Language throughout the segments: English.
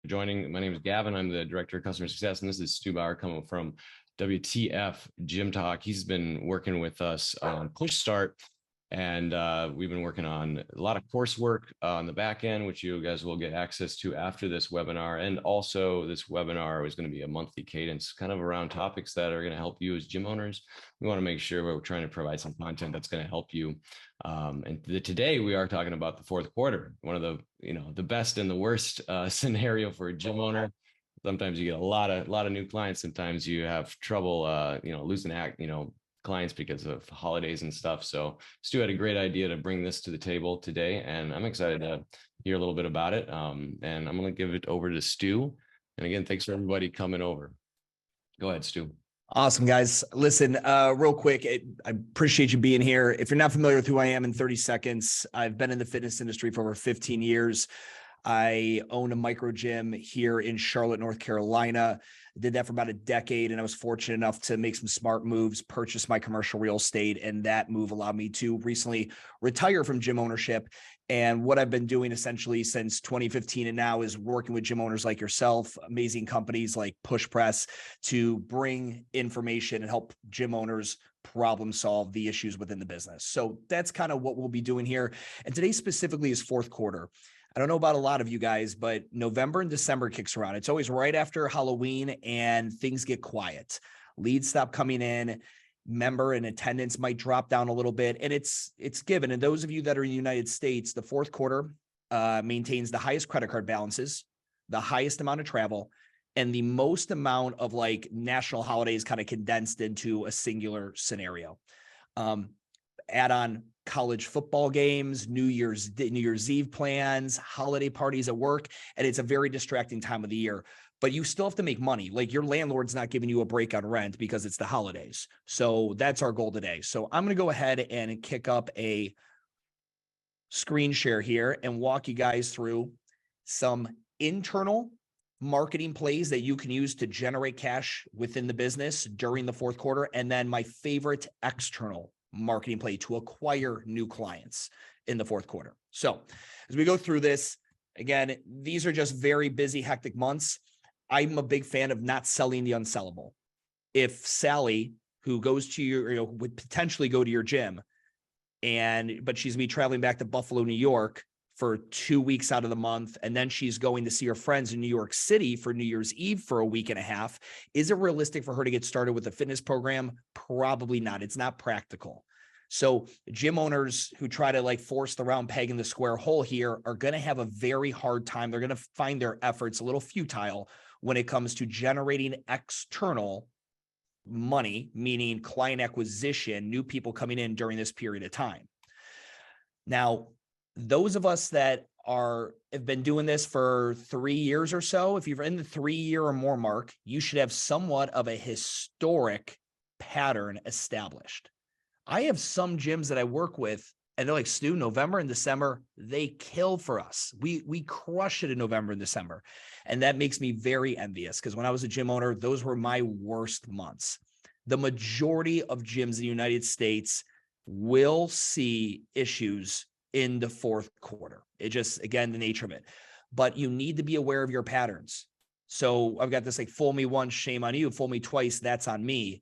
Joining. My name is Gavin. I'm the Director of Customer Success, and this is Stu Brauer coming from WTF Gym Talk. He's been working with us on PushStart, and we've been working on a lot of coursework on the back end, which you guys will get access to after this webinar. And also, this webinar is going to be a monthly cadence, kind of around topics that are going to help you as gym owners. We want to make sure we're trying to provide some content that's going to help you. Today we are talking about the fourth quarter, one of the best and the worst scenario for a gym owner. Sometimes you get a lot of new clients. Sometimes you have trouble, losing clients because of holidays and stuff. So Stu had a great idea to bring this to the table today, and I'm excited to hear a little bit about it. And I'm going to give it over to Stu. And again, thanks for everybody coming over. Go ahead, Stu. Awesome, guys. Listen, real quick, I appreciate you being here. If you're not familiar with who I am, in 30 seconds, I've been in the fitness industry for over 15 years. I own a micro gym here in Charlotte, North Carolina. I did that for about a decade, and I was fortunate enough to make some smart moves, purchase my commercial real estate, and that move allowed me to recently retire from gym ownership. And what I've been doing essentially since 2015 and now is working with gym owners like yourself, amazing companies like PushPress, to bring information and help gym owners problem solve the issues within the business. So that's kind of what we'll be doing here. And today specifically is fourth quarter. I don't know about a lot of you guys, but November and December kicks around. It's always right after Halloween and things get quiet. Leads stop coming in. Member and attendance might drop down a little bit, and it's given. And those of you that are in the United States, the fourth quarter maintains the highest credit card balances, the highest amount of travel, and the most amount of like national holidays kind of condensed into a singular scenario. Add on college football games, New Year's Eve plans, holiday parties at work, and it's a very distracting time of the year. But you still have to make money. Like, your landlord's not giving you a break on rent because it's the holidays. So that's our goal today. So I'm going to go ahead and kick up a screen share here and walk you guys through some internal marketing plays that you can use to generate cash within the business during the fourth quarter. And then my favorite external marketing play to acquire new clients in the fourth quarter. So as we go through this, again, these are just very busy, hectic months. I'm a big fan of not selling the unsellable. If Sally, who goes to your, would potentially go to your gym, but she's gonna be traveling back to Buffalo, New York for 2 weeks out of the month, and then she's going to see her friends in New York City for New Year's Eve for a week and a half. Is it realistic for her to get started with a fitness program? Probably not. It's not practical. So gym owners who try to like force the round peg in the square hole here are going to have a very hard time. They're going to find their efforts a little futile when it comes to generating external money, meaning client acquisition, new people coming in during this period of time. Now, those of us that have been doing this for 3 years or so, if you're in the 3-year or more mark, you should have somewhat of a historic pattern established. I have some gyms that I work with, and they're like, Stu, November and December, they kill for us. We crush it in November and December. And that makes me very envious, because when I was a gym owner, those were my worst months. The majority of gyms in the United States will see issues in the fourth quarter. It just, again, the nature of it. But you need to be aware of your patterns. So I've got this like, fool me once, shame on you. Fool me twice, that's on me.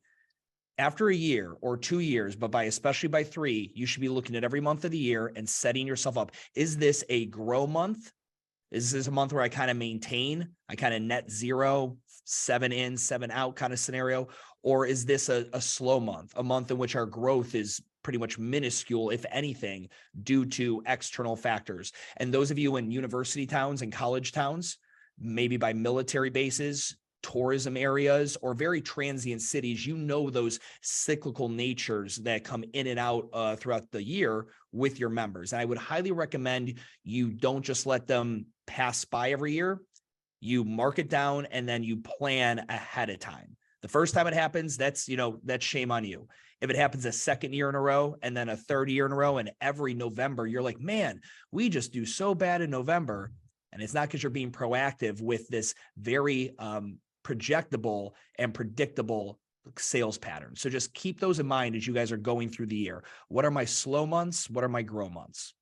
After a year or 2 years, but especially by 3, you should be looking at every month of the year and setting yourself up. Is this a grow month? Is this a month where I kind of maintain, I kind of net zero, 7 in, 7 out kind of scenario? Or is this a slow month, a month in which our growth is pretty much minuscule, if anything, due to external factors? And those of you in university towns and college towns, maybe by military bases, tourism areas, or very transient cities, you know those cyclical natures that come in and out throughout the year with your members. And I would highly recommend you don't just let them pass by every year. You mark it down and then you plan ahead of time. The first time it happens, that's shame on you. If it happens a second year in a row and then a third year in a row, and every November you're like, man, we just do so bad in November. And it's not because you're being proactive with this very projectable and predictable sales pattern. So just keep those in mind as you guys are going through the year. What are my slow months? What are my grow months?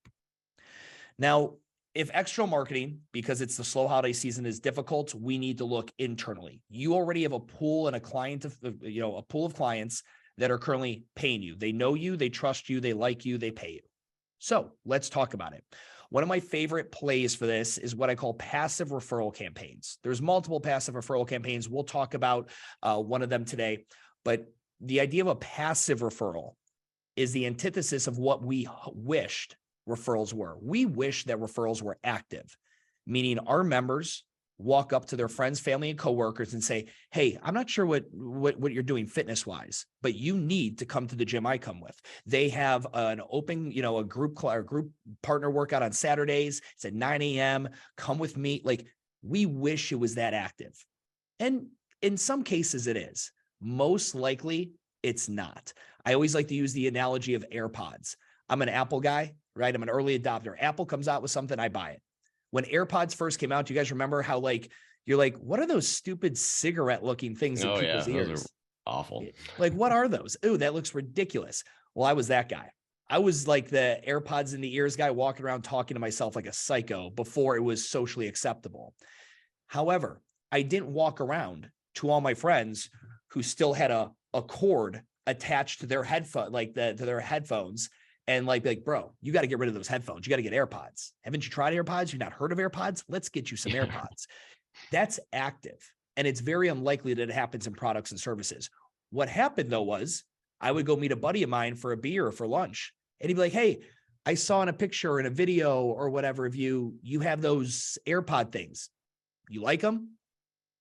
Now, if external marketing, because it's the slow holiday season, is difficult, we need to look internally. You already have a pool and a pool of clients that are currently paying you. They know you, they trust you, they like you, they pay you. So let's talk about it. One of my favorite plays for this is what I call passive referral campaigns. There's multiple passive referral campaigns. We'll talk about one of them today, but the idea of a passive referral is the antithesis of what we wished referrals were. We wish that referrals were active, meaning our members walk up to their friends, family, and coworkers and say, hey, I'm not sure what you're doing fitness wise, but you need to come to the gym I come with. They have an open, a group partner workout on Saturdays. It's at 9 a.m. Come with me. Like, we wish it was that active. And in some cases it is. Most likely it's not. I always like to use the analogy of AirPods. I'm an Apple guy, right? I'm an early adopter. Apple comes out with something, I buy it. When AirPods first came out, do you guys remember how you're like, what are those stupid cigarette looking things in people's ears? Those are awful. Like, what are those? Ooh, that looks ridiculous. Well, I was that guy. I was like the AirPods in the ears guy, walking around talking to myself like a psycho before it was socially acceptable. However, I didn't walk around to all my friends who still had a cord attached to their headphone, to their headphones. And like, bro, you got to get rid of those headphones. You got to get AirPods. Haven't you tried AirPods? You've not heard of AirPods? Let's get you some AirPods. That's active. And it's very unlikely that it happens in products and services. What happened though was I would go meet a buddy of mine for a beer or for lunch. And he'd be like, hey, I saw in a picture, in a video or whatever of you have those AirPod things. You like them?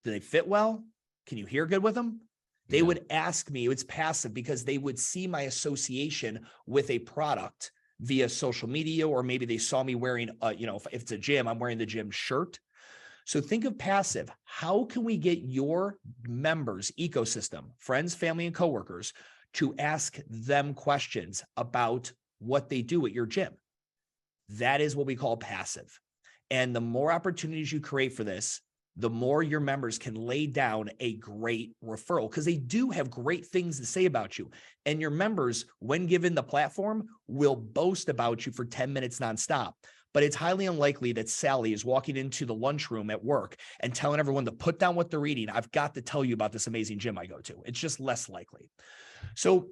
Do they fit well? Can you hear good with them? They would ask me. It's passive because they would see my association with a product via social media, or maybe they saw me wearing, if it's a gym, I'm wearing the gym shirt. So think of passive. How can we get your members' ecosystem, friends, family, and coworkers, to ask them questions about what they do at your gym? That is what we call passive. And the more opportunities you create for this, the more your members can lay down a great referral, because they do have great things to say about you. And your members, when given the platform, will boast about you for 10 minutes nonstop. But it's highly unlikely that Sally is walking into the lunchroom at work and telling everyone to put down what they're eating. I've got to tell you about this amazing gym I go to. It's just less likely. So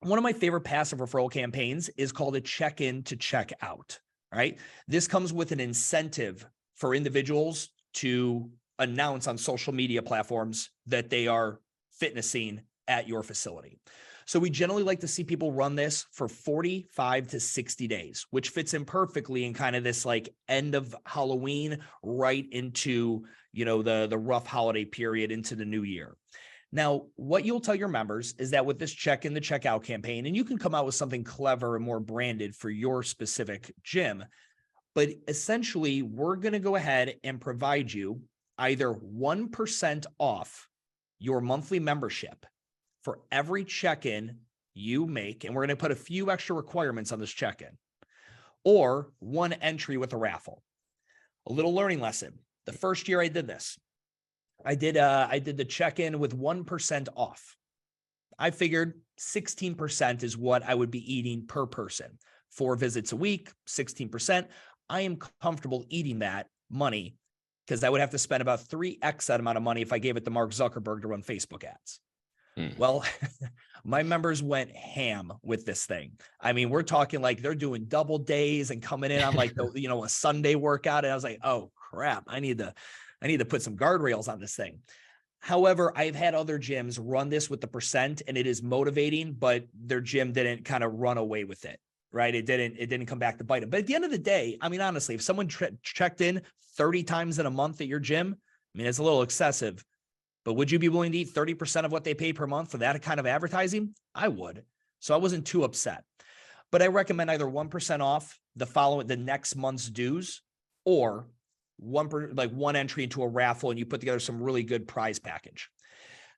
one of my favorite passive referral campaigns is called a check-in to check out, right? This comes with an incentive for individuals to announce on social media platforms that they are fitnessing at your facility. So we generally like to see people run this for 45 to 60 days, which fits in perfectly in kind of this like end of Halloween right into, the rough holiday period into the new year. Now, what you'll tell your members is that with this check-in the check-out campaign, and you can come out with something clever and more branded for your specific gym, but essentially we're going to go ahead and provide you either 1% off your monthly membership for every check-in you make, and we're going to put a few extra requirements on this check-in, or one entry with a raffle. A little learning lesson. The first year I did this, I did the check-in with 1% off. I figured 16% is what I would be eating per person. 4 visits a week, 16%. I am comfortable eating that money because I would have to spend about 3x that amount of money if I gave it to Mark Zuckerberg to run Facebook ads. Well, my members went ham with this thing. I mean, we're talking like they're doing double days and coming in on like a Sunday workout. And I was like, oh crap, I need to put some guardrails on this thing. However, I've had other gyms run this with the percent, and it is motivating, but their gym didn't kind of run away with it. Right. It didn't come back to bite them. But at the end of the day, I mean, honestly, if someone checked in 30 times in a month at your gym, I mean, it's a little excessive, but would you be willing to eat 30% of what they pay per month for that kind of advertising? I would. So I wasn't too upset, but I recommend either 1% off the next month's dues, or one entry into a raffle, and you put together some really good prize package.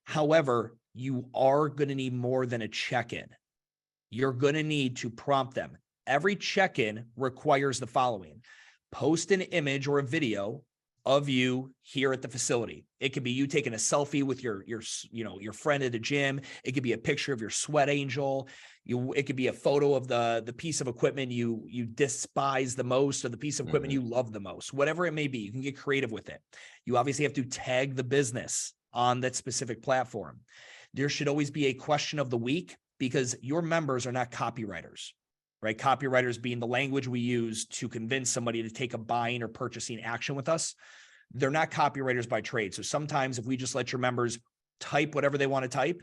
However, you are going to need more than a check-in. You're going to need to prompt them. Every check-in requires the following: post an image or a video of you here at the facility. It could be you taking a selfie with your friend at the gym. It could be a picture of your sweat angel. It could be a photo of the piece of equipment you despise the most, or the piece of equipment you love the most. Whatever it may be, you can get creative with it. You obviously have to tag the business on that specific platform. There should always be a question of the week, because your members are not copywriters, right? Copywriters being the language we use to convince somebody to take a buying or purchasing action with us. They're not copywriters by trade. So sometimes if we just let your members type whatever they want to type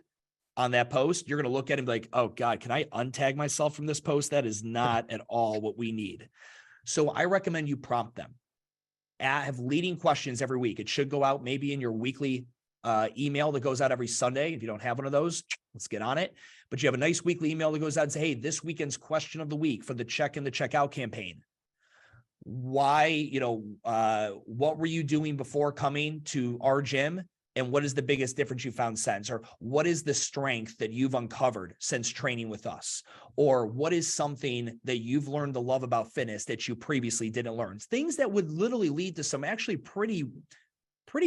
on that post, you're going to look at it and be like, oh God, can I untag myself from this post? That is not at all what we need. So I recommend you prompt them. Have leading questions every week. It should go out maybe in your weekly email that goes out every Sunday. If you don't have one of those, let's get on it. But you have a nice weekly email that goes out and say, hey, this weekend's question of the week for the check in the checkout campaign. Why, what were you doing before coming to our gym? And what is the biggest difference you found since? Or what is the strength that you've uncovered since training with us? Or what is something that you've learned to love about fitness that you previously didn't learn? Things that would literally lead to some actually pretty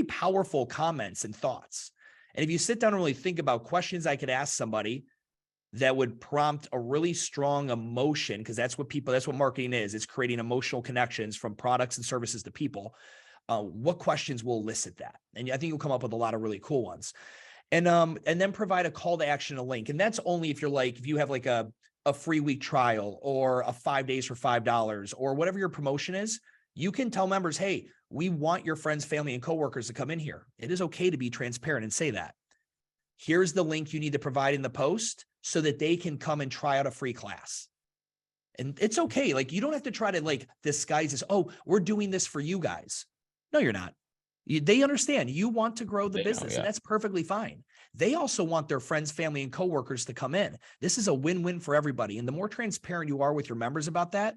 powerful comments and thoughts. And if you sit down and really think about questions I could ask somebody that would prompt a really strong emotion, because that's what marketing is. It's creating emotional connections from products and services to people. What questions will elicit that? And I think you'll come up with a lot of really cool ones. And then provide a call to action, a link. And that's only if you have like a free week trial or a 5 days for $5 or whatever your promotion is. You can tell members, hey, we want your friends, family, and coworkers to come in here. It is okay to be transparent and say that. Here's the link you need to provide in the post so that they can come and try out a free class. And it's okay. Like, you don't have to try to disguise this. Oh, we're doing this for you guys. No, you're not. They understand you want to grow the business, and that's perfectly fine. They also want their friends, family, and coworkers to come in. This is a win-win for everybody. And the more transparent you are with your members about that,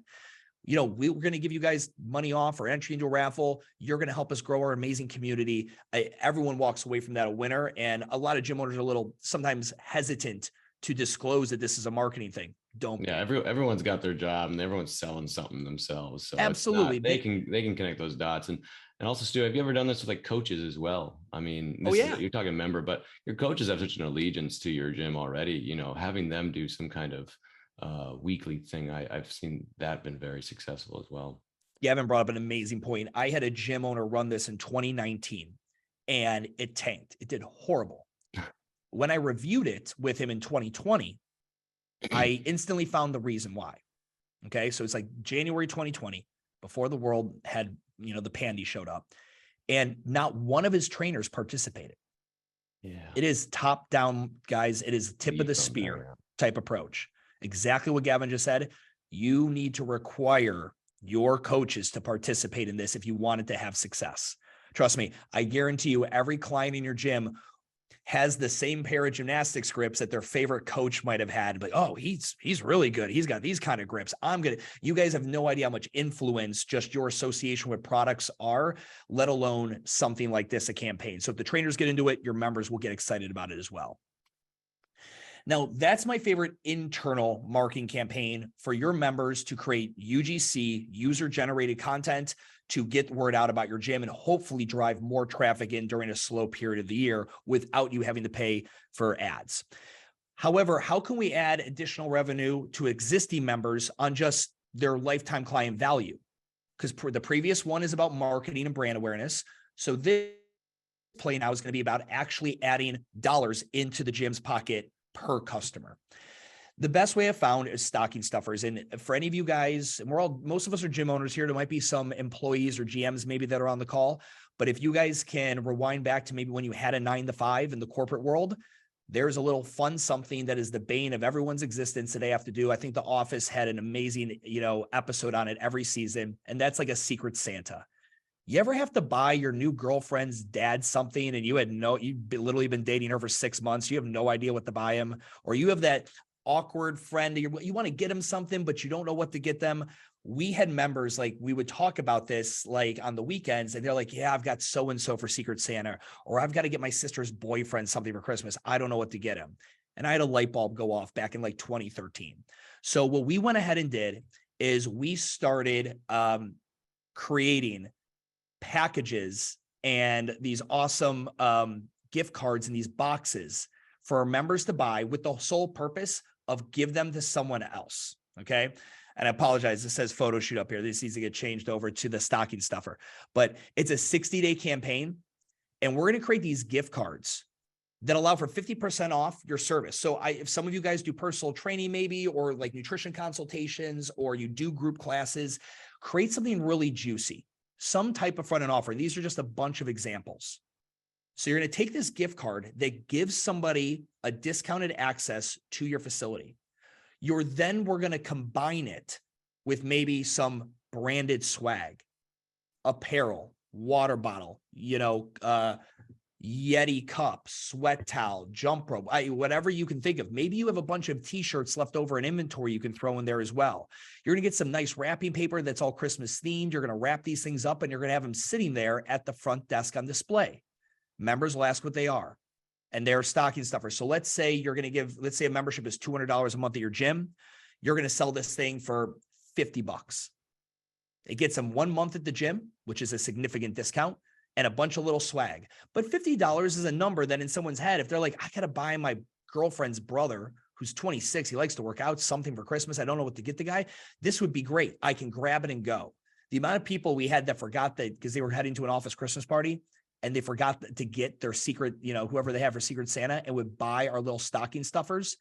we're going to give you guys money off or entry into a raffle. You're going to help us grow our amazing community. Everyone walks away from that a winner. And a lot of gym owners are a little sometimes hesitant to disclose that this is a marketing thing. Everyone's got their job and everyone's selling something themselves. So absolutely, they can connect those dots. And also, Stu, have you ever done this with coaches as well? I mean, you're talking member, but your coaches have such an allegiance to your gym already. Having them do some kind of weekly thing, I've seen that been very successful as well. Gavin brought up an amazing point. I had a gym owner run this in 2019 and it tanked. It did horrible. When I reviewed it with him in 2020, I instantly found the reason why. Okay. So it's like January 2020, before the world had, the pandy showed up, and not one of his trainers participated. Yeah. It is top down, guys. It is tip of the spear type approach. Exactly what Gavin just said. You need to require your coaches to participate in this if you want it to have success. Trust me, I guarantee you every client in your gym has the same pair of gymnastics grips that their favorite coach might have had. But, oh, he's really good. He's got these kind of grips. I'm good. You guys have no idea how much influence just your association with products are, let alone something like this, a campaign. So if the trainers get into it, your members will get excited about it as well. Now, that's my favorite internal marketing campaign for your members to create UGC, user-generated content, to get word out about your gym and hopefully drive more traffic in during a slow period of the year without you having to pay for ads. However, how can we add additional revenue to existing members on just their lifetime client value? Because the previous one is about marketing and brand awareness. So this play now is going to be about actually adding dollars into the gym's pocket per customer. The best way I've found is stocking stuffers. And for any of you guys, and most of us are gym owners here. There might be some employees or GMs maybe that are on the call, but if you guys can rewind back to maybe when you had a 9-to-5 in the corporate world, there's a little fun something that is the bane of everyone's existence that they have to do. I think The Office had an amazing, episode on it every season, and that's like a Secret Santa. You ever have to buy your new girlfriend's dad something and you've literally been dating her for 6 months. You have no idea what to buy him, or you have that awkward friend, you want to get them something, but you don't know what to get them. We had members, we would talk about this on the weekends, and they're like, yeah, I've got so-and-so for Secret Santa, or I've got to get my sister's boyfriend something for Christmas. I don't know what to get him. And I had a light bulb go off back in 2013. So what we went ahead and did is we started creating packages and these awesome gift cards in these boxes for our members to buy with the sole purpose of give them to someone else. Okay. And I apologize. This says photo shoot up here. This needs to get changed over to the stocking stuffer, but it's a 60-day campaign. And we're going to create these gift cards that allow for 50% off your service. So if some of you guys do personal training, maybe, or like nutrition consultations, or you do group classes, create something really juicy, some type of front end offer. These are just a bunch of examples. So you're going to take this gift card that gives somebody a discounted access to your facility. We're going to combine it with maybe some branded swag, apparel, water bottle, Yeti cup, sweat towel, jump rope, whatever you can think of. Maybe you have a bunch of t-shirts left over in inventory you can throw in there as well. You're going to get some nice wrapping paper that's all Christmas themed. You're going to wrap these things up and you're going to have them sitting there at the front desk on display. Members will ask what they are, and they're stocking stuffers. So let's say you're going to give, let's say a membership is $200 a month at your gym. You're going to sell this thing for $50. It gets them 1 month at the gym, which is a significant discount, and a bunch of little swag. But $50 is a number that in someone's head, if they're like, I got to buy my girlfriend's brother who's 26, he likes to work out, something for Christmas, I don't know what to get the guy, this would be great. I can grab it and go. The amount of people we had that forgot that because they were heading to an office Christmas party and they forgot to get their secret, whoever they have for Secret Santa, and would buy our little stocking stuffers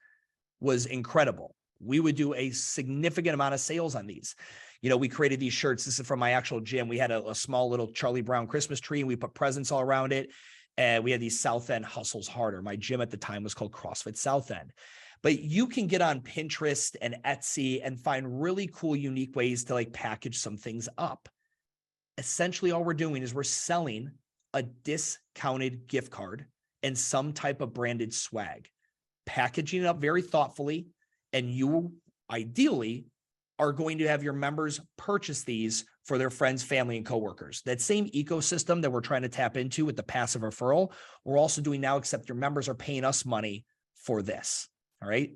was incredible. We would do a significant amount of sales on these. We created these shirts. This is from my actual gym. We had a small little Charlie Brown Christmas tree, and we put presents all around it. And we had these South End Hustles Harder. My gym at the time was called CrossFit South End. But you can get on Pinterest and Etsy and find really cool, unique ways to package some things up. Essentially, all we're doing is we're selling a discounted gift card and some type of branded swag, packaging it up very thoughtfully. And you ideally are going to have your members purchase these for their friends, family, and coworkers. That same ecosystem that we're trying to tap into with the passive referral, we're also doing now, except your members are paying us money for this. All right.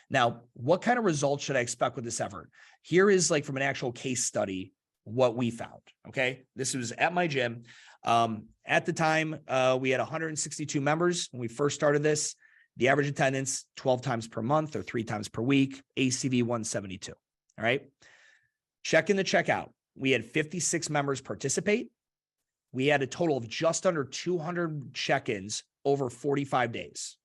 Now, what kind of results should I expect with this effort? Here is from an actual case study, what we found. Okay. This was at my gym. At the time, we had 162 members when we first started this. The average attendance 12 times per month or 3 times per week, ACV 172. All right. Check in the checkout. We had 56 members participate. We had a total of just under 200 check-ins over 45 days.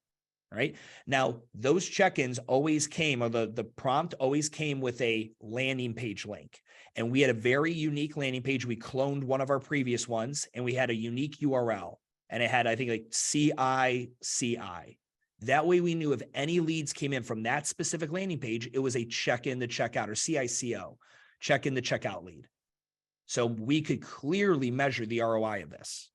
All right. Now, those check-ins always came, or the prompt always came with a landing page link. And we had a very unique landing page. We cloned one of our previous ones, and we had a unique URL. And it had, I think, CICI. That way we knew if any leads came in from that specific landing page, it was a check in the checkout, or CICO, check in the checkout lead. So we could clearly measure the ROI of this.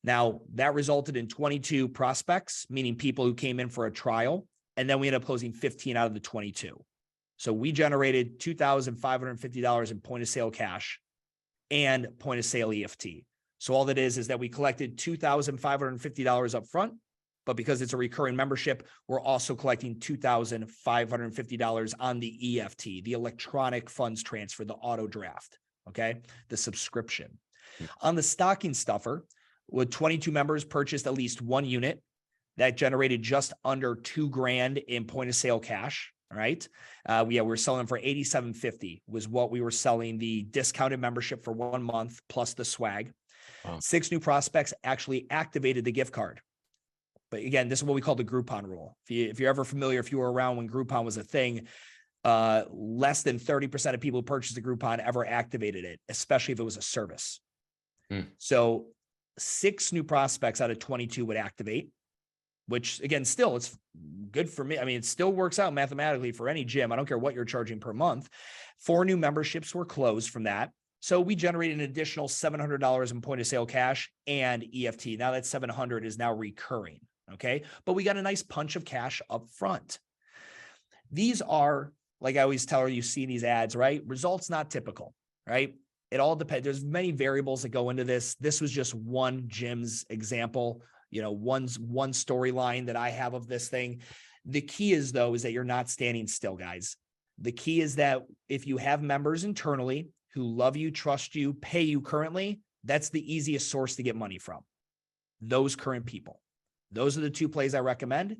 Now, that resulted in 22 prospects, meaning people who came in for a trial, and then we ended up closing 15 out of the 22. So we generated $2,550 in point of sale cash and point of sale EFT. So all that is that we collected $2,550 up front, but because it's a recurring membership, we're also collecting $2,550 on the EFT, the electronic funds transfer, the auto draft, okay, the subscription. On the stocking stuffer, with 22 members purchased at least 1 unit, that generated just under $2,000 in point of sale cash. All right. We're selling for $87.50 was what we were selling the discounted membership for 1 month plus the swag. Wow. 6 new prospects actually activated the gift card. But again, this is what we call the Groupon rule. If you're ever familiar, if you were around when Groupon was a thing, less than 30% of people who purchased the Groupon ever activated it, especially if it was a service. So 6 new prospects out of 22 would activate, which again, still it's good for me. I mean, it still works out mathematically for any gym. I don't care what you're charging per month. 4 new memberships were closed from that. So we generated an additional $700 in point of sale cash and EFT. Now that $700 is now recurring. Okay. But we got a nice punch of cash up front. These are, like I always tell you see these ads, right? Results not typical, right? It all depends. There's many variables that go into this. This was just one gym's example, one storyline that I have of this thing. The key is that you're not standing still, guys. The key is that if you have members internally who love you, trust you, pay you currently, That's the easiest source to get money from. Those current people. Those are the two plays I recommend.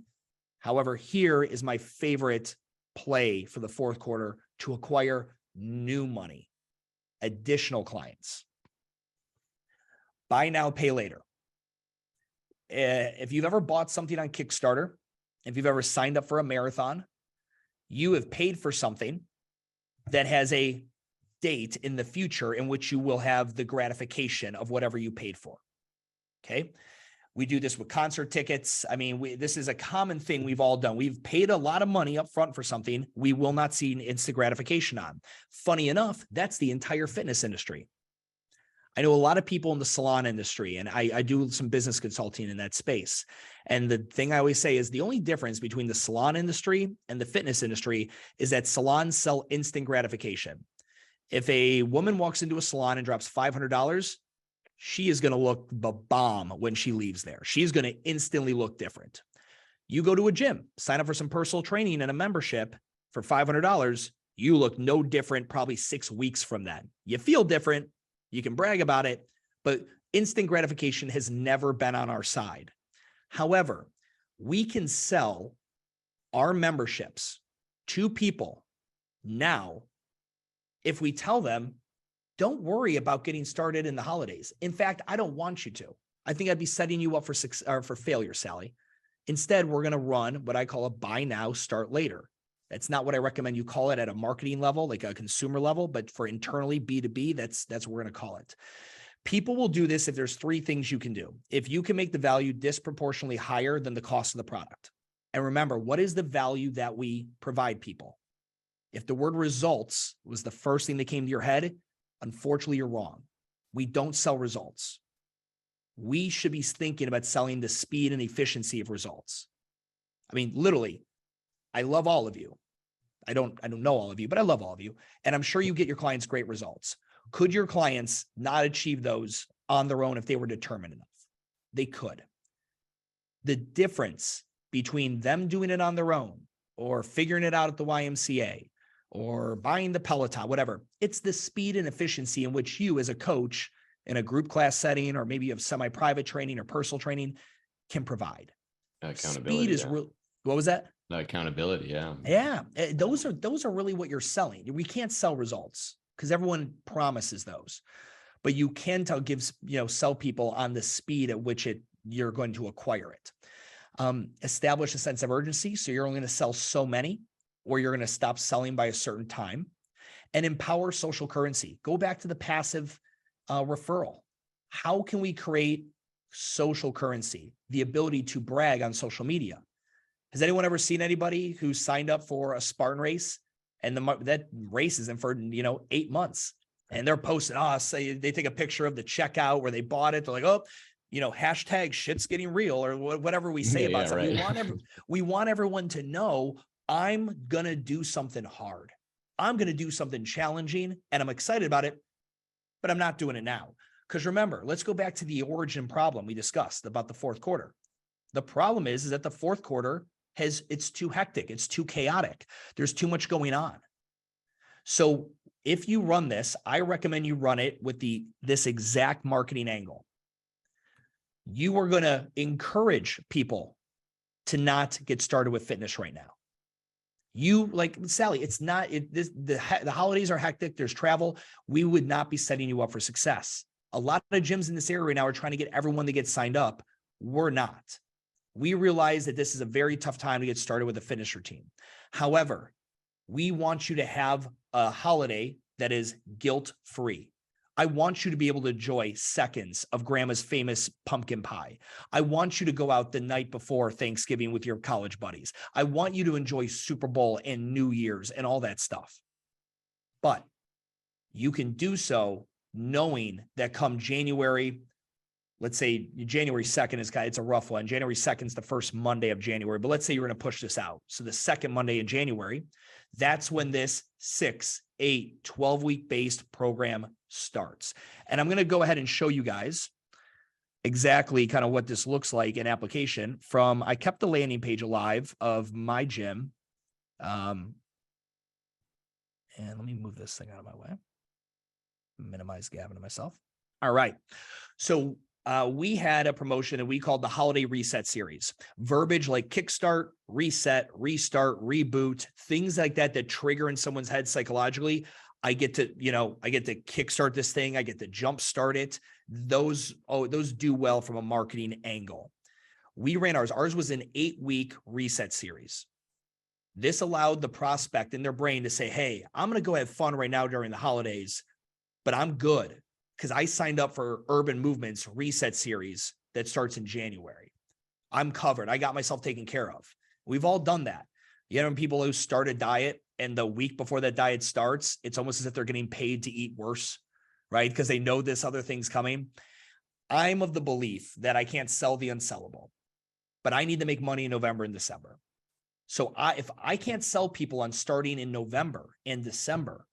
However, here is my favorite play for the fourth quarter to acquire new money, additional clients. Buy now, pay later. If you've ever bought something on Kickstarter, if you've ever signed up for a marathon, you have paid for something that has a date in the future in which you will have the gratification of whatever you paid for. Okay. We do this with concert tickets. I mean, this is a common thing we've all done. We've paid a lot of money up front for something we will not see an instant gratification on. Funny enough, that's the entire fitness industry. I know a lot of people in the salon industry, and I do some business consulting in that space. And the thing I always say is the only difference between the salon industry and the fitness industry is that salons sell instant gratification. If a woman walks into a salon and drops $500, she is going to look the bomb when she leaves there. She's going to instantly look different. You go to a gym, sign up for some personal training and a membership for $500, you look no different probably 6 weeks from that. You feel different. You can brag about it, but instant gratification has never been on our side. However, we can sell our memberships to people now if we tell them, don't worry about getting started in the holidays. In fact, I don't want you to. I think I'd be setting you up for failure, Sally. Instead, we're going to run what I call a buy now, start later. That's not what I recommend you call it at a marketing level, like a consumer level, but for internally B2B, that's what we're going to call it. People will do this if there's 3 things you can do. If you can make the value disproportionately higher than the cost of the product. And remember, what is the value that we provide people? If the word results was the first thing that came to your head, unfortunately, you're wrong. We don't sell results. We should be thinking about selling the speed and efficiency of results. I mean, literally, I love all of you. I don't know all of you, but I love all of you. And I'm sure you get your clients great results. Could your clients not achieve those on their own if they were determined enough? They could. The difference between them doing it on their own or figuring it out at the YMCA or buying the Peloton, whatever, it's the speed and efficiency in which you as a coach in a group class setting, or maybe you have semi-private training or personal training, can provide. Accountability. Speed is real. What was that? Accountability. Yeah. Yeah. Those are really what you're selling. We can't sell results because everyone promises those, but you can sell people on the speed at which you're going to acquire it. Establish a sense of urgency. So you're only going to sell so many, or you're going to stop selling by a certain time, and empower social currency. Go back to the passive referral. How can we create social currency? The ability to brag on social media. Has anyone ever seen anybody who signed up for a Spartan race and that race is in for 8 months, and they're posting, say they take a picture of the checkout where they bought it. They're like, hashtag shit's getting real, or whatever we say about something. Right. We want everyone to know I'm going to do something hard. I'm going to do something challenging, and I'm excited about it, but I'm not doing it now. Because remember, let's go back to the origin problem we discussed about the fourth quarter. The problem is that the fourth quarter it's too hectic. It's too chaotic. There's too much going on. So if you run this, I recommend you run it with this exact marketing angle. You are going to encourage people to not get started with fitness right now. You, like Sally, it's not the holidays are hectic. There's travel. We would not be setting you up for success. A lot of gyms in this area right now are trying to get everyone to get signed up. We're not. We realize that this is a very tough time to get started with a fitness routine. However, we want you to have a holiday that is guilt-free. I want you to be able to enjoy seconds of grandma's famous pumpkin pie. I want you to go out the night before Thanksgiving with your college buddies. I want you to enjoy Super Bowl and New Year's and all that stuff. But you can do so knowing that come January, let's say January 2nd it's a rough one. January 2nd is the first Monday of January, but let's say you're going to push this out. So the second Monday in January, that's when this 6, 8, 12-week based program starts. And I'm going to go ahead and show you guys exactly kind of what this looks like in application I kept the landing page alive of my gym. And let me move this thing out of my way. Minimize Gavin and myself. All right. So we had a promotion that we called the Holiday Reset Series. Verbiage like kickstart, reset, restart, reboot, things like that that trigger in someone's head psychologically. I get to kickstart this thing. I get to jumpstart it. Those do well from a marketing angle. We ran ours. Ours was an 8-week reset series. This allowed the prospect in their brain to say, hey, I'm going to go have fun right now during the holidays, but I'm good because I signed up for Urban Movement's reset series that starts in January. I'm covered. I got myself taken care of. We've all done that. You know, people who start a diet and the week before that diet starts, it's almost as if they're getting paid to eat worse, right? Because they know this other thing's coming. I'm of the belief that I can't sell the unsellable, but I need to make money in November and December. So if I can't sell people on starting in November and December,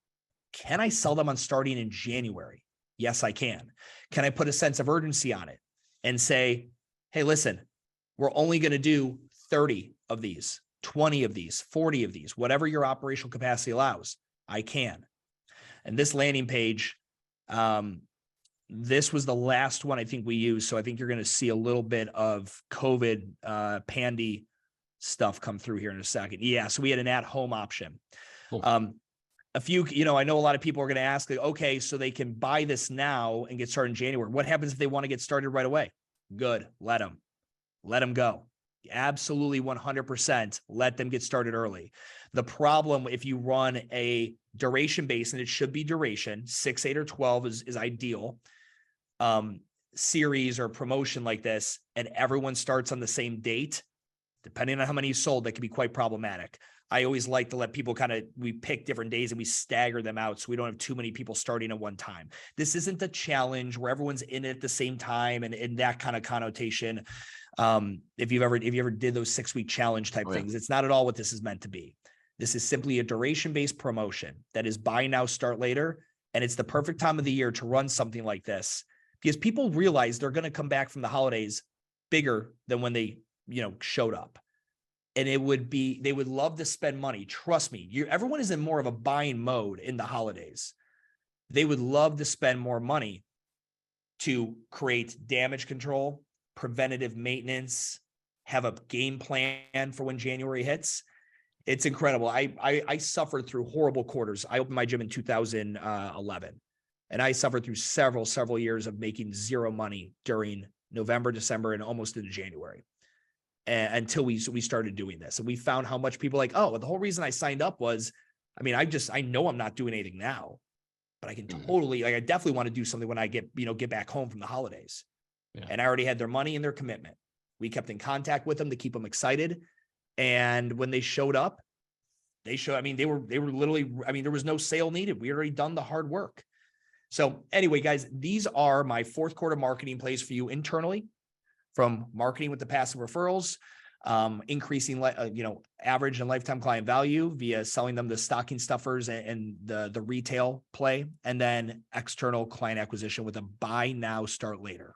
can I sell them on starting in January? Yes, I can. Can I put a sense of urgency on it and say, hey, listen, we're only going to do 30 of these, 20 of these, 40 of these, whatever your operational capacity allows, I can. And this landing page, this was the last one I think we used. So I think you're going to see a little bit of COVID pandy stuff come through here in a second. Yeah. So we had an at-home option. Cool. A few, I know a lot of people are going to ask, like, okay, so they can buy this now and get started in January. What happens if they want to get started right away? Good. Let them go. Absolutely 100%. Let them get started early. The problem, if you run a duration base, and it should be duration, 6, 8, or 12 is ideal, series or promotion like this, and everyone starts on the same date, depending on how many you sold, that can be quite problematic. I always like to let people we pick different days and we stagger them out so we don't have too many people starting at one time. This isn't a challenge where everyone's in it at the same time and in that kind of connotation. If you ever did those 6-week challenge type things, it's not at all what this is meant to be. This is simply a duration-based promotion that is buy now, start later. And it's the perfect time of the year to run something like this because people realize they're going to come back from the holidays bigger than when they, showed up. And they would love to spend money. Trust me, everyone is in more of a buying mode in the holidays. They would love to spend more money to create damage control, preventative maintenance, have a game plan for when January hits. It's incredible. I suffered through horrible quarters. I opened my gym in 2011, and I suffered through several years of making zero money during November, December, and almost into January. Until we started doing this, and we found how much people the whole reason I signed up was, I know I'm not doing anything now, but I can totally, I definitely want to do something when I get back home from the holidays. Yeah. And I already had their money and their commitment. We kept in contact with them to keep them excited. And when they showed up, they were literally, there was no sale needed. We already done the hard work. So anyway, guys, these are my fourth quarter marketing plays for you internally. From marketing with the passive referrals, increasing average and lifetime client value via selling them the stocking stuffers and the retail play, and then external client acquisition with a buy now, start later.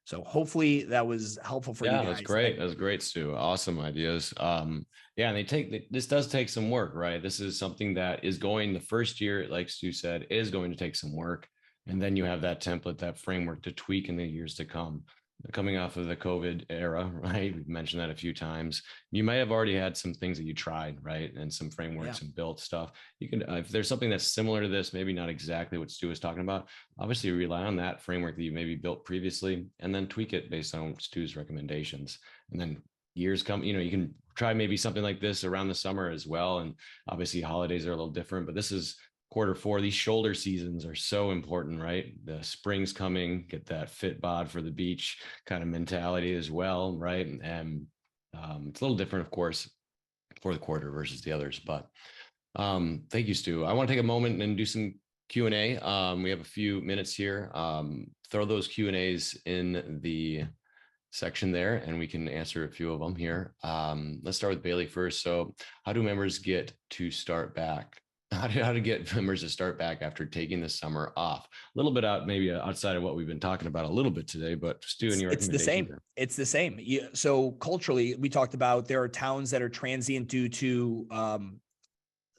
So hopefully that was helpful for you guys. Yeah, that's great. That's great, Stu. Awesome ideas. And this does take some work, right? This is something that is going, the first year, like Stu said, is going to take some work. And then you have that template, that framework to tweak in the years to come. Coming off of the COVID era, right? We've mentioned that a few times. You might have already had some things that you tried, right? And some frameworks and built stuff. You can, if there's something that's similar to this, maybe not exactly what Stu was talking about, obviously rely on that framework that you maybe built previously and then tweak it based on Stu's recommendations. And then years come, you can try maybe something like this around the summer as well. And obviously holidays are a little different, but this is Q4. These shoulder seasons are so important, right? The spring's coming, get that fit bod for the beach kind of mentality as well, right? And it's a little different, of course, for the quarter versus the others. But thank you, Stu. I want to take a moment and do some Q&A. We have a few minutes here. Throw those Q&As in the section there and we can answer a few of them here. Let's start with Bailey first. So how do members get to start back? How to get members to start back after taking the summer off? A little bit maybe outside of what we've been talking about a little bit today, but Stu, in your recommendation. It's the same. So culturally, we talked about there are towns that are transient due to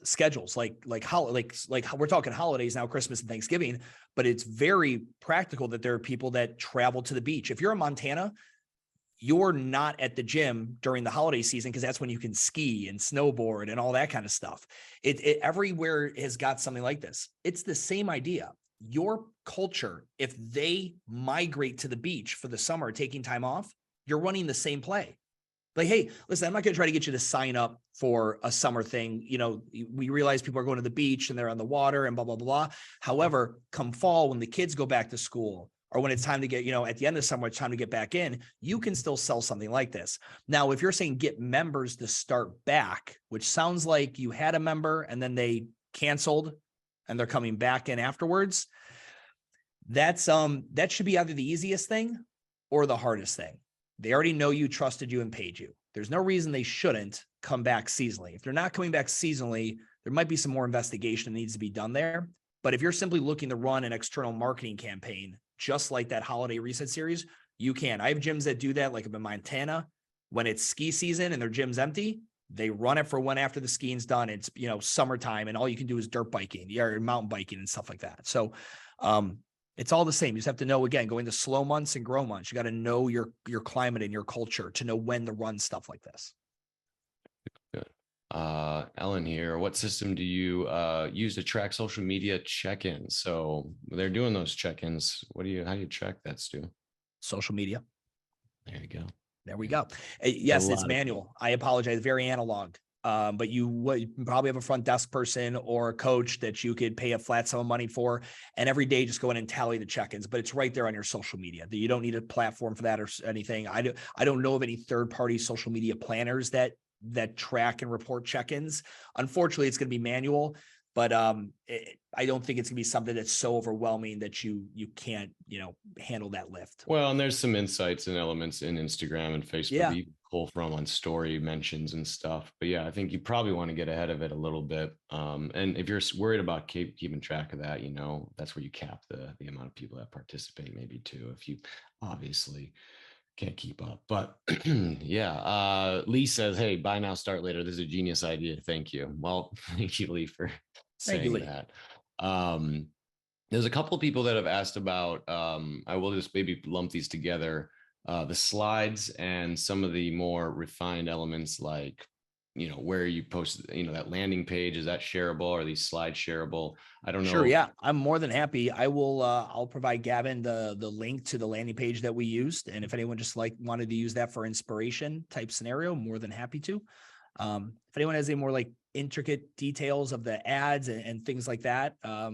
schedules, like we're talking holidays now, Christmas and Thanksgiving, but it's very practical that there are people that travel to the beach. If you're in Montana, you're not at the gym during the holiday season because that's when you can ski and snowboard and all that kind of stuff. It everywhere has got something like this. It's the same idea. Your culture, if they migrate to the beach for the summer, taking time off, you're running the same play. Like, hey, listen, I'm not going to try to get you to sign up for a summer thing. You know, we realize people are going to the beach and they're on the water and blah, blah, blah. However, come fall, when the kids go back to school, or when it's time to get, at the end of summer, it's time to get back in, you can still sell something like this. Now, if you're saying get members to start back, which sounds like you had a member and then they canceled and they're coming back in afterwards, that should be either the easiest thing or the hardest thing. They already know you, trusted you, and paid you. There's no reason they shouldn't come back seasonally. If they're not coming back seasonally, there might be some more investigation that needs to be done there. But if you're simply looking to run an external marketing campaign, just like that holiday reset series, you can. I have gyms that do that, like up in Montana. When it's ski season and their gym's empty, they run it for when after the skiing's done. It's, summertime, and all you can do is dirt biking or mountain biking and stuff like that. So it's all the same. You just have to know, again, going to slow months and grow months. You got to know your climate and your culture to know when to run stuff like this. Good. Ellen here. What system do you use to track social media check-ins? So they're doing those check-ins. How do you track that, Stu? Social media. There you go. There we go. Yes, it's manual. I apologize. Very analog. But you probably have a front desk person or a coach that you could pay a flat sum of money for, and every day just go in and tally the check-ins, but it's right there on your social media. You don't need a platform for that or anything. I don't know of any third-party social media planners that track and report check-ins. Unfortunately, it's going to be manual, but I don't think it's going to be something that's so overwhelming that you can't, handle that lift. Well, and there's some insights and elements in Instagram and Facebook. Yeah. You can pull from on story mentions and stuff. But yeah, I think you probably want to get ahead of it a little bit. And if you're worried about keeping track of that, that's where you cap the amount of people that participate maybe too, if you obviously can't keep up. But yeah, Lee says, hey, buy now, start later. This is a genius idea. Thank you. Well, thank you, Lee, for saying that. There's a couple of people that have asked about, I will just maybe lump these together, the slides and some of the more refined elements, like, where you post, that landing page, is that shareable? Are these slides shareable? I don't know. Sure. Yeah. I'm more than happy. I will, I'll provide Gavin the link to the landing page that we used. And if anyone just wanted to use that for inspiration type scenario, more than happy to. If anyone has any more like intricate details of the ads and things like that, more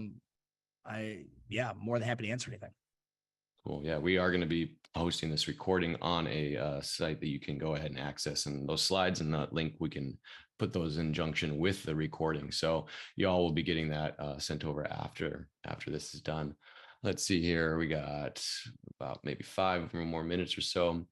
than happy to answer anything. Cool. Yeah, we are going to be hosting this recording on a site that you can go ahead and access, and those slides and that link, we can put those in junction with the recording. So y'all will be getting that sent over after this is done. Let's see here. We got about maybe 5 or more minutes or so.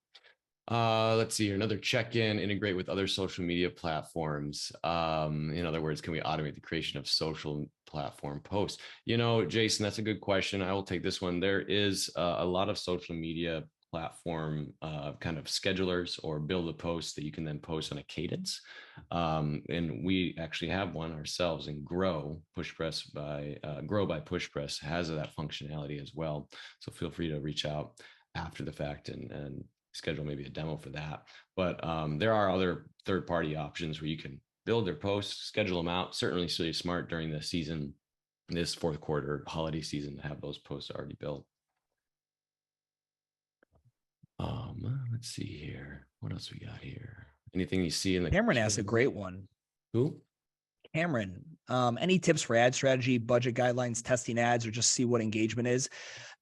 Let's see here. Another check-in, integrate with other social media platforms. In other words, can we automate the creation of social platform posts? Jason, that's a good question. I will take this one. There is a lot of social media platform kind of schedulers or build a post that you can then post on a cadence. And we actually have one ourselves, and Grow by PushPress has that functionality as well. So feel free to reach out after the fact and schedule maybe a demo for that. But there are other third-party options where you can build their posts, schedule them out. Certainly really smart during the season, this fourth quarter holiday season, to have those posts already built. Let's see here. What else we got here? Anything you see in the Cameron asked a great one. Who? Cameron, any tips for ad strategy, budget guidelines, testing ads, or just see what engagement is?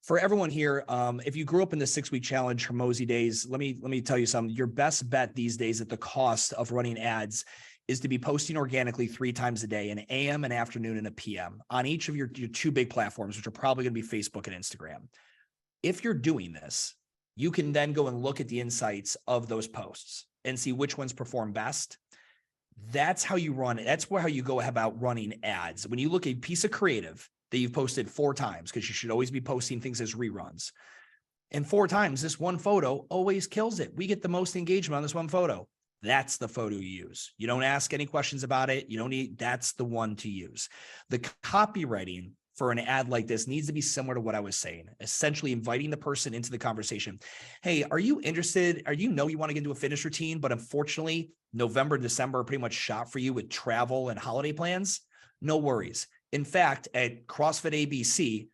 For everyone here, if you grew up in the 6-week challenge from Mosey days, let me tell you something. Your best bet these days at the cost of running ads is to be posting organically 3 times a day, an AM, an afternoon, and a PM on each of your 2 big platforms, which are probably going to be Facebook and Instagram. If you're doing this, you can then go and look at the insights of those posts and see which ones perform best. That's how you run it. That's how you go about running ads. When you look at a piece of creative that you've posted 4 times, because you should always be posting things as reruns. And 4 times, this one photo always kills it. We get the most engagement on this one photo. That's the photo you use. You don't ask any questions about it. You don't need, that's the one to use. The copywriting for an ad like this needs to be similar to what I was saying, essentially inviting the person into the conversation. Hey, are you interested? You want to get into a fitness routine, but unfortunately, November, December are pretty much shot for you with travel and holiday plans. No worries. In fact, at CrossFit ABC,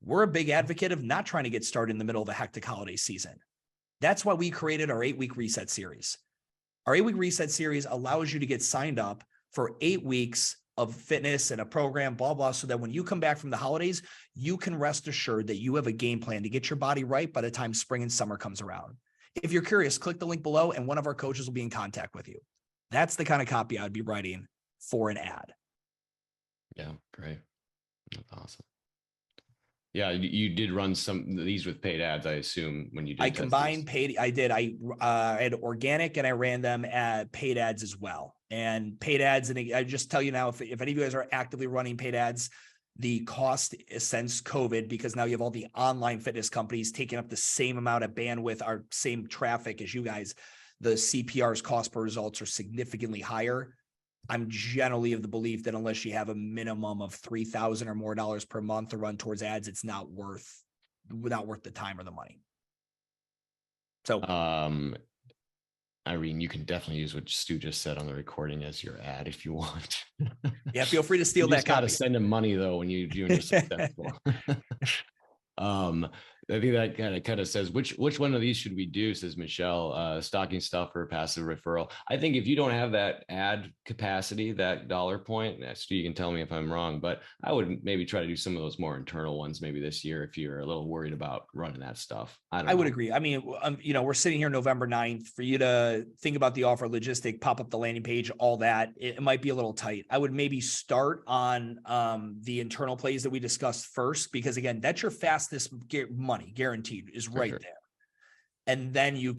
we're a big advocate of not trying to get started in the middle of a hectic holiday season. That's why we created our 8-week reset series. Our 8-week reset series allows you to get signed up for 8 weeks of fitness and a program, blah, blah, so that when you come back from the holidays, you can rest assured that you have a game plan to get your body right by the time spring and summer comes around. If you're curious, click the link below and one of our coaches will be in contact with you. That's the kind of copy I'd be writing for an ad. Yeah, great. That's awesome. Yeah, you did run some of these with paid ads, I assume, when you did. I combined paid. I did. I had organic and I ran them at paid ads as well. And paid ads, and I just tell you now, if any of you guys are actively running paid ads, the cost since COVID, because now you have all the online fitness companies taking up the same amount of bandwidth, our same traffic as you guys, the CPR's cost per results are significantly higher. I'm generally of the belief that unless you have a minimum of $3,000 or more per month to run towards ads, it's not worth the time or the money. So, Irene, you can definitely use what Stu just said on the recording as your ad if you want. Yeah, feel free to steal that. Got to send him money though when you're successful. I think that kind of says which one of these should we do, says Michelle. Stocking stuff or passive referral. I think if you don't have that ad capacity, that dollar point, Stu, you can tell me if I'm wrong, but I would maybe try to do some of those more internal ones maybe this year if you're a little worried about running that stuff. I would agree. I mean, we're sitting here November 9th for you to think about the offer logistic, pop up the landing page, all that. It might be a little tight. I would maybe start on the internal plays that we discussed first, because again, that's your fastest money guaranteed is right there. And then you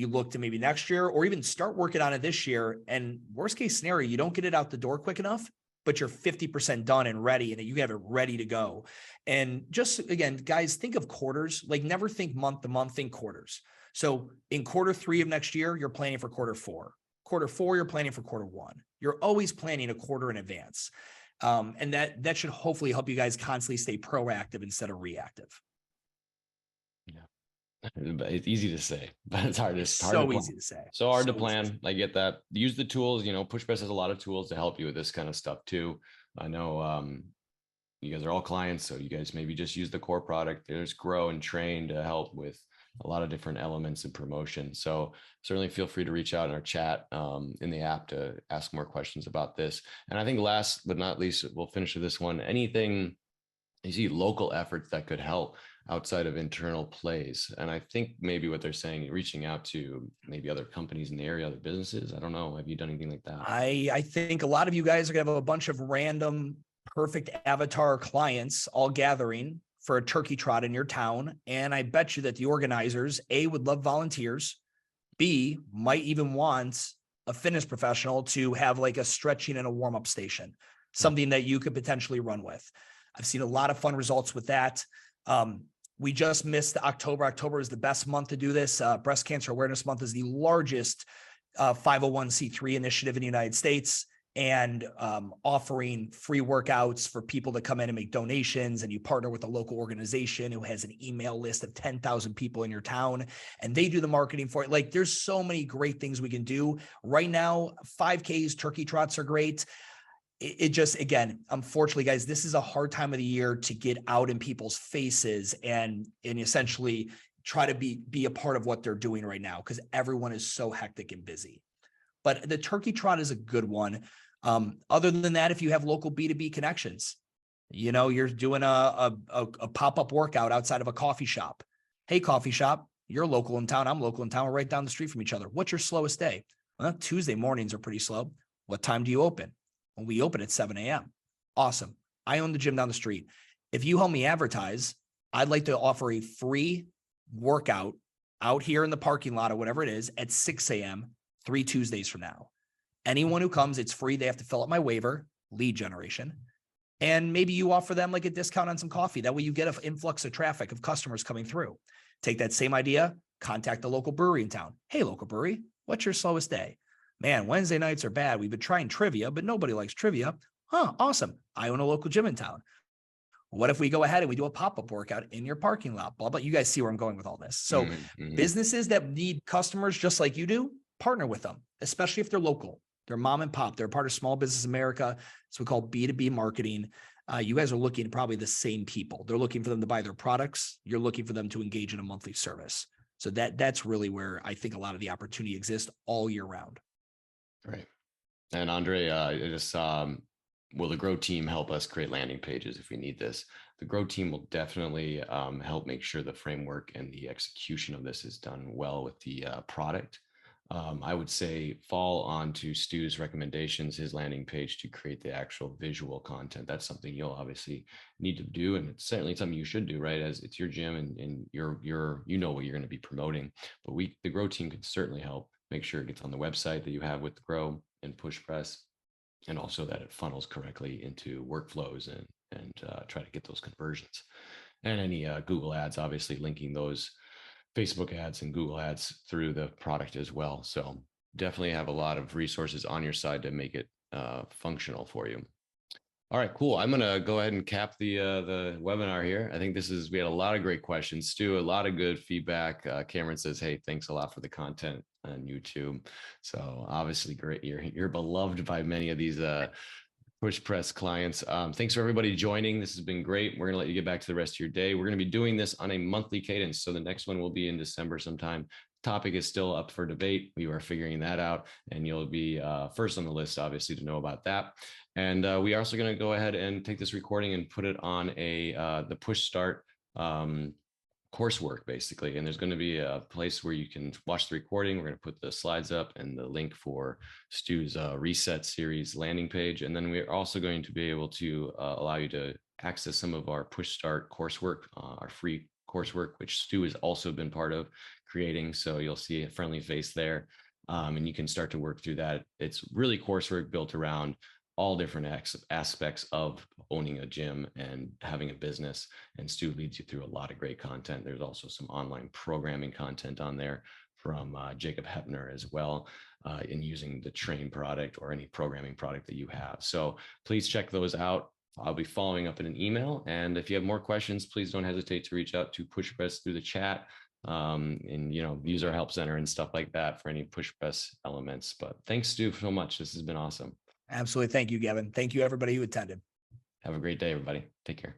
look to maybe next year or even start working on it this year. And worst case scenario, you don't get it out the door quick enough, but you're 50% done and ready, and you have it ready to go. And just again, guys, think of quarters, like never think month to month, think quarters. So in quarter 3 of next year, you're planning for quarter 4. Quarter 4, you're planning for quarter 1. You're always planning a quarter in advance. And that should hopefully help you guys constantly stay proactive instead of reactive. It's easy to say, but it's hard. It's so easy to say. So hard to plan. I get that. Use the tools. PushPress has a lot of tools to help you with this kind of stuff too. I know you guys are all clients, so you guys maybe just use the core product. There's Grow and Train to help with a lot of different elements and promotion. So certainly feel free to reach out in our chat in the app to ask more questions about this. And I think last but not least, we'll finish with this one. Anything you see local efforts that could help outside of internal plays. And I think maybe what they're saying, reaching out to maybe other companies in the area, other businesses. I don't know. Have you done anything like that? I think a lot of you guys are going to have a bunch of random perfect avatar clients all gathering for a turkey trot in your town. And I bet you that the organizers, A, would love volunteers, B, might even want a fitness professional to have like a stretching and a warm-up station, something that you could potentially run with. I've seen a lot of fun results with that. We just missed October. October is the best month to do this. Breast Cancer Awareness Month is the largest 501c3 initiative in the United States, and offering free workouts for people to come in and make donations. And you partner with a local organization who has an email list of 10,000 people in your town, and they do the marketing for it. Like, there's so many great things we can do right now. 5Ks, turkey trots are great. It just, again, unfortunately, guys, this is a hard time of the year to get out in people's faces and essentially try to be a part of what they're doing right now, because everyone is so hectic and busy. But the turkey trot is a good one. Other than that, if you have local B2B connections, you're doing a pop-up workout outside of a coffee shop. Hey, coffee shop, you're local in town. I'm local in town. We're right down the street from each other. What's your slowest day? Well, Tuesday mornings are pretty slow. What time do you open? Well, we open at 7 a.m. Awesome. I own the gym down the street. If you help me advertise, I'd like to offer a free workout out here in the parking lot or whatever it is at 6 a.m. 3 Tuesdays from now. Anyone who comes, it's free. They have to fill out my waiver, lead generation. And maybe you offer them like a discount on some coffee. That way you get an influx of traffic of customers coming through. Take that same idea, contact the local brewery in town. Hey, local brewery, what's your slowest day? Man, Wednesday nights are bad. We've been trying trivia, but nobody likes trivia. Huh, awesome. I own a local gym in town. What if we go ahead and we do a pop-up workout in your parking lot? Blah, blah. You guys see where I'm going with all this. So businesses that need customers just like you do, partner with them, especially if they're local. They're mom and pop. They're part of Small Business America. It's what we call B2B marketing. You guys are looking at probably the same people. They're looking for them to buy their products. You're looking for them to engage in a monthly service. So that's really where I think a lot of the opportunity exists all year round. Right. And Andre, will the Grow team help us create landing pages if we need this? The Grow team will definitely help make sure the framework and the execution of this is done well with the product. I would say fall onto Stu's recommendations, his landing page to create the actual visual content. That's something you'll obviously need to do. And it's certainly something you should do, right? As it's your gym and you know what you're going to be promoting, but the Grow team can certainly help make sure it gets on the website that you have with Grow and PushPress, and also that it funnels correctly into workflows and try to get those conversions. And any Google ads, obviously linking those Facebook ads and Google ads through the product as well. So definitely have a lot of resources on your side to make it functional for you. All right, cool. I'm going to go ahead and cap the webinar here. I think we had a lot of great questions. Stu, a lot of good feedback. Cameron says, hey, thanks a lot for the content on YouTube. So obviously great. You're beloved by many of these PushPress clients. Thanks for everybody joining. This has been great. We're going to let you get back to the rest of your day. We're going to be doing this on a monthly cadence. So the next one will be in December sometime. Topic is still up for debate. We are figuring that out, and you'll be first on the list, obviously, to know about that. And we are also going to go ahead and take this recording and put it on the PushStart coursework, basically. And there's going to be a place where you can watch the recording. We're going to put the slides up and the link for Stu's Reset series landing page. And then we're also going to be able to allow you to access some of our PushStart coursework, our free coursework, which Stu has also been part of creating. So you'll see a friendly face there, and you can start to work through that. It's really coursework built around all different aspects of owning a gym and having a business. And Stu leads you through a lot of great content. There's also some online programming content on there from Jacob Hepner as well, in using the Train product or any programming product that you have. So please check those out. I'll be following up in an email. And if you have more questions, please don't hesitate to reach out to PushPress through the chat, and use our help center and stuff like that for any PushPress elements. But thanks, Stu, so much. This has been awesome. Absolutely. Thank you, Gavin. Thank you, everybody who attended. Have a great day, everybody. Take care.